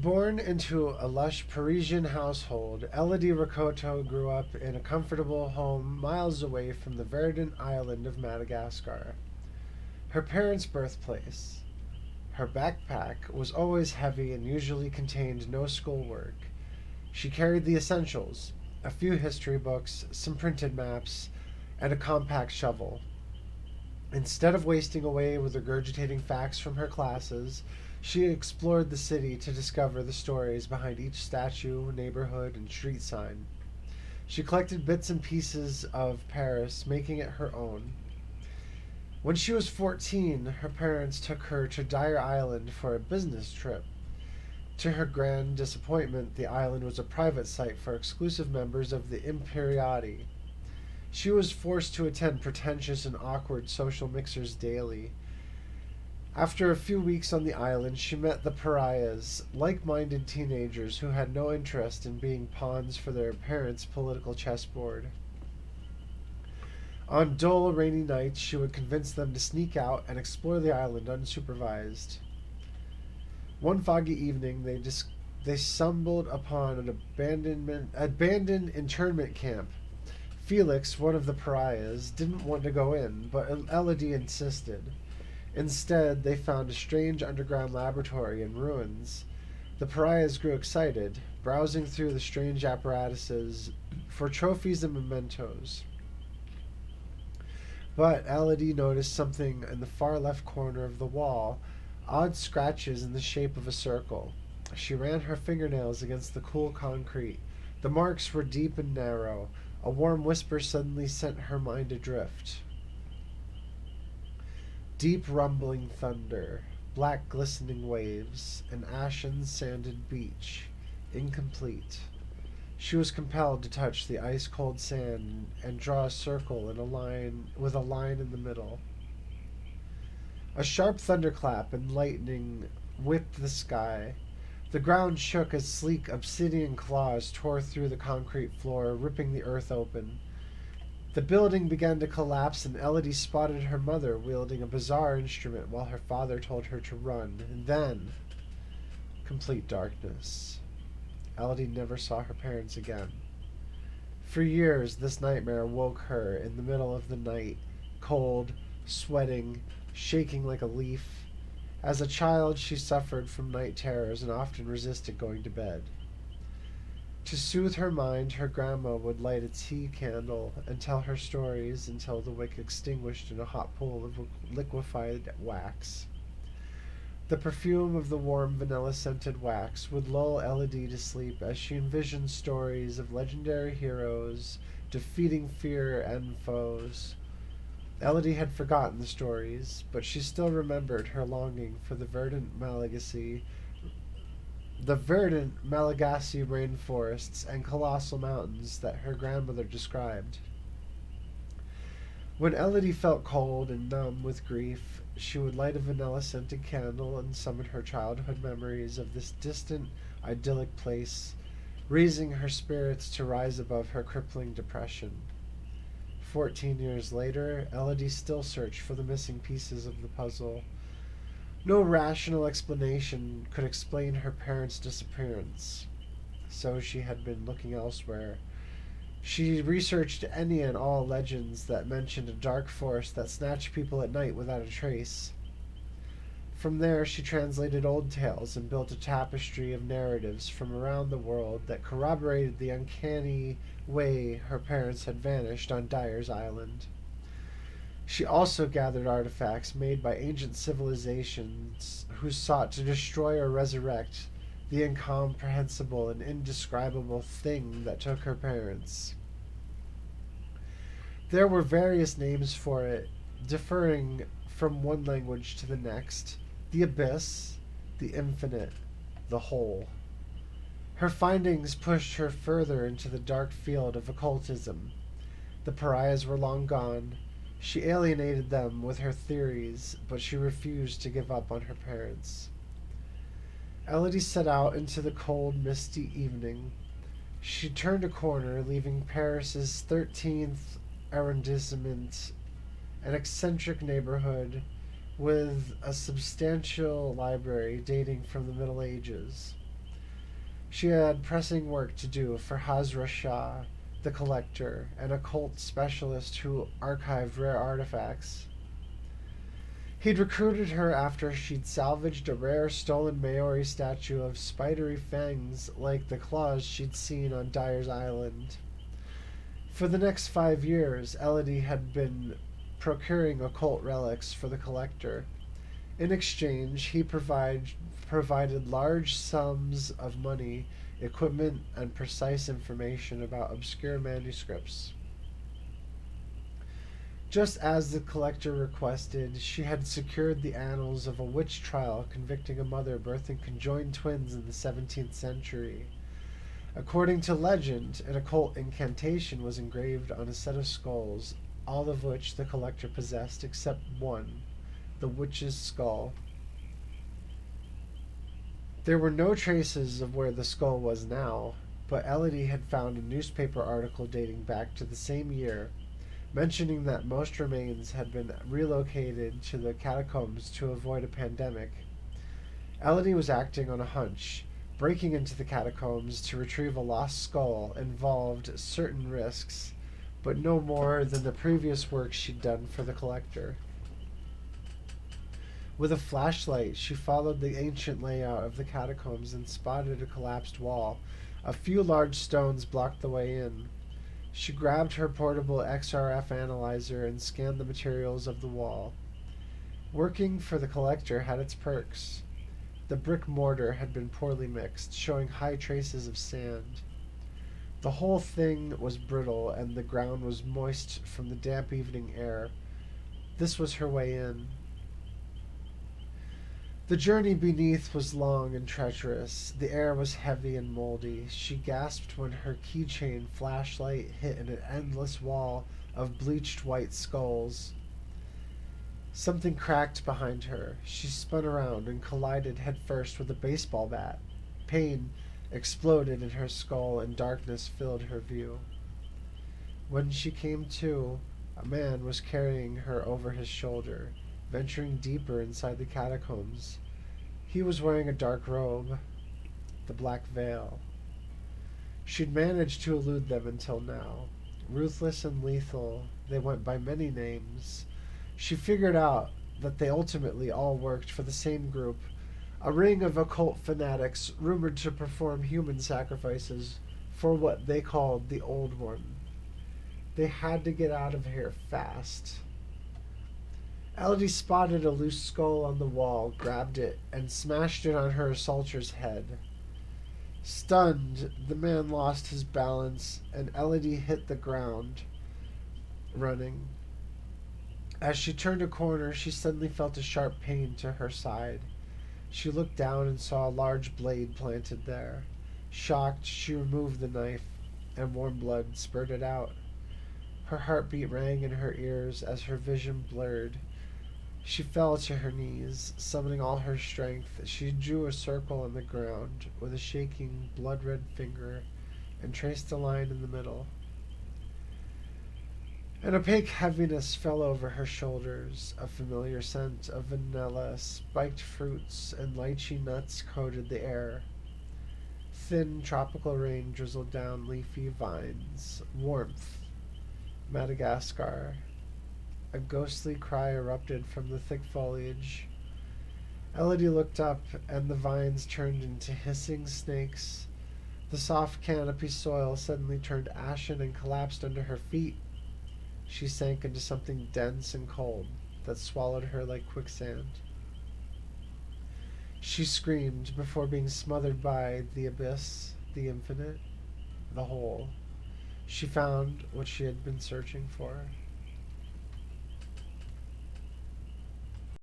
Born into a lush Parisian household, Elodie Rakoto grew up in a comfortable home miles away from the verdant island of Madagascar, her parents' birthplace. Her backpack was always heavy and usually contained no schoolwork. She carried the essentials: a few history books, some printed maps, and a compact shovel. Instead of wasting away with regurgitating facts from her classes, she explored the city to discover the stories behind each statue, neighborhood, and street sign. She collected bits and pieces of Paris, making it her own. When she was 14, her parents took her to Dyer Island for a business trip. To her grand disappointment, the island was a private site for exclusive members of the Imperiati. She was forced to attend pretentious and awkward social mixers daily. After a few weeks on the island, she met the pariahs, like minded teenagers who had no interest in being pawns for their parents' political chessboard. On dull, rainy nights, she would convince them to sneak out and explore the island unsupervised. One foggy evening, they stumbled upon an abandoned internment camp. Felix, one of the pariahs, didn't want to go in, but Elodie insisted. Instead, they found a strange underground laboratory in ruins. The pariahs grew excited, browsing through the strange apparatuses for trophies and mementos. But Elodie noticed something in the far left corner of the wall: odd scratches in the shape of a circle. She ran her fingernails against the cool concrete. The marks were deep and narrow. A warm whisper suddenly sent her mind adrift. Deep rumbling thunder, black glistening waves, an ashen sanded beach. Incomplete. She was compelled to touch the ice cold sand and draw a circle in a line with a line in the middle. A sharp thunderclap and lightning whipped the sky. The ground shook as sleek obsidian claws tore through the concrete floor, ripping the earth open. The building began to collapse, and Elodie spotted her mother wielding a bizarre instrument while her father told her to run. And then, complete darkness. Elodie never saw her parents again. For years, this nightmare woke her in the middle of the night, cold, sweating, shaking like a leaf. As a child, she suffered from night terrors and often resisted going to bed. To soothe her mind, her grandma would light a tea candle and tell her stories until the wick extinguished in a hot pool of liquefied wax. The perfume of the warm vanilla-scented wax would lull Elodie to sleep as she envisioned stories of legendary heroes defeating fear and foes. Elodie had forgotten the stories, but she still remembered her longing for the verdant Malagasy rainforests and colossal mountains that her grandmother described. When Elodie felt cold and numb with grief, she would light a vanilla-scented candle and summon her childhood memories of this distant, idyllic place, raising her spirits to rise above her crippling depression. 14 years later, Elodie still searched for the missing pieces of the puzzle. No rational explanation could explain her parents' disappearance, so she had been looking elsewhere. She researched any and all legends that mentioned a dark force that snatched people at night without a trace. From there, she translated old tales and built a tapestry of narratives from around the world that corroborated the uncanny way her parents had vanished on Dyer's Island. She also gathered artifacts made by ancient civilizations who sought to destroy or resurrect the incomprehensible and indescribable thing that took her parents. There were various names for it, differing from one language to the next: the abyss, the infinite, the whole. Her findings pushed her further into the dark field of occultism. The pariahs were long gone. She alienated them with her theories, but she refused to give up on her parents. Elodie set out into the cold, misty evening. She turned a corner, leaving Paris's 13th arrondissement, an eccentric neighborhood with a substantial library dating from the Middle Ages. She had pressing work to do for Hazra Shah, the collector, an occult specialist who archived rare artifacts. He'd recruited her after she'd salvaged a rare stolen Maori statue of spidery fangs like the claws she'd seen on Dyer's Island. For the next 5 years, Elodie had been procuring occult relics for the collector. In exchange, he provided large sums of money, equipment, and precise information about obscure manuscripts. Just as the collector requested, she had secured the annals of a witch trial convicting a mother birthing conjoined twins in the 17th century. According to legend, an occult incantation was engraved on a set of skulls, all of which the collector possessed except one, the witch's skull. There were no traces of where the skull was now, but Elodie had found a newspaper article dating back to the same year, mentioning that most remains had been relocated to the catacombs to avoid a pandemic. Elodie was acting on a hunch. Breaking into the catacombs to retrieve a lost skull involved certain risks, but no more than the previous work she'd done for the collector. With a flashlight, she followed the ancient layout of the catacombs and spotted a collapsed wall. A few large stones blocked the way in. She grabbed her portable XRF analyzer and scanned the materials of the wall. Working for the collector had its perks. The brick mortar had been poorly mixed, showing high traces of sand. The whole thing was brittle, and the ground was moist from the damp evening air. This was her way in. The journey beneath was long and treacherous. The air was heavy and moldy. She gasped when her keychain flashlight hit an endless wall of bleached white skulls. Something cracked behind her. She spun around and collided headfirst with a baseball bat. Pain exploded in her skull and darkness filled her view. When she came to, a man was carrying her over his shoulder, venturing deeper inside the catacombs. He was wearing a dark robe, the black veil. She'd managed to elude them until now. Ruthless and lethal, they went by many names. She figured out that they ultimately all worked for the same group, a ring of occult fanatics rumored to perform human sacrifices for what they called the Old One. They had to get out of here fast. Elodie spotted a loose skull on the wall, grabbed it, and smashed it on her assaulter's head. Stunned, the man lost his balance, and Elodie hit the ground, running. As she turned a corner, she suddenly felt a sharp pain to her side. She looked down and saw a large blade planted there. Shocked, she removed the knife, and warm blood spurted out. Her heartbeat rang in her ears as her vision blurred. She fell to her knees, summoning all her strength. She drew a circle on the ground with a shaking, blood-red finger and traced a line in the middle. An opaque heaviness fell over her shoulders. A familiar scent of vanilla, spiked fruits, and lychee nuts coated the air. Thin tropical rain drizzled down leafy vines. Warmth. Madagascar. A ghostly cry erupted from the thick foliage. Elodie looked up, and the vines turned into hissing snakes. The soft canopy soil suddenly turned ashen and collapsed under her feet. She sank into something dense and cold that swallowed her like quicksand. She screamed before being smothered by the abyss, the infinite, the whole. She found what she had been searching for.